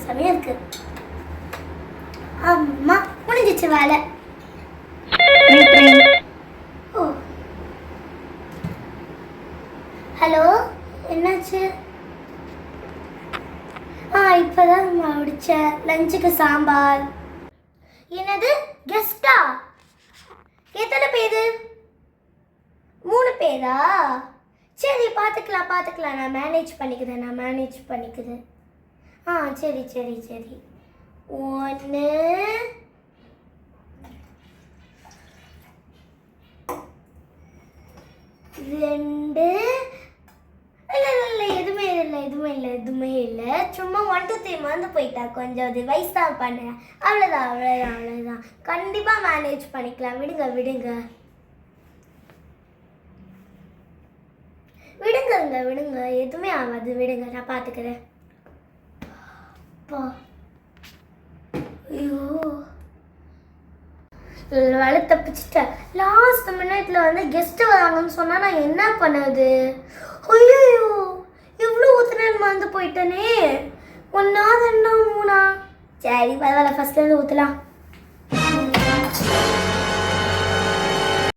செமையா இருக்கு. அம்மா முடிஞ்சிச்சு வேலை. ஹலோ, என்னாச்சு? இப்போதான் முடிச்சேன். லஞ்சுக்கு சாம்பார். என்னது, கெஸ்டா? எத்தனை பேரு? 3 பேரா? சரி, பார்த்துக்கலாம். நான் மேனேஜ் பண்ணிக்கிறேன். சரி. 1 2 இல்லை, எதுவுமே இல்லை. சும்மா 1 2 3 வந்து போயிட்டா. கொஞ்சம் அது வயசாக பண்ணேன். அவ்வளோதான். கண்டிப்பாக மேனேஜ் பண்ணிக்கலாம். விடுங்க. எதுவுமே ஆகாது. விடுங்க, நான் பார்த்துக்கிறேன். ஐயோ, வேலை தப்பிச்சிட்டேன். லாஸ்ட் மினிட்ல வந்து கெஸ்ட் வராங்கன்னு சொன்னா நான் என்ன பண்ணது? ஐயோ, இவ்வளோ ஊத்துனேன் வந்து போயிட்டேனே. 1 2 3. சரி, பரவாயில்ல, ஃபர்ஸ்ட்ல இருந்து ஊற்றலாம்.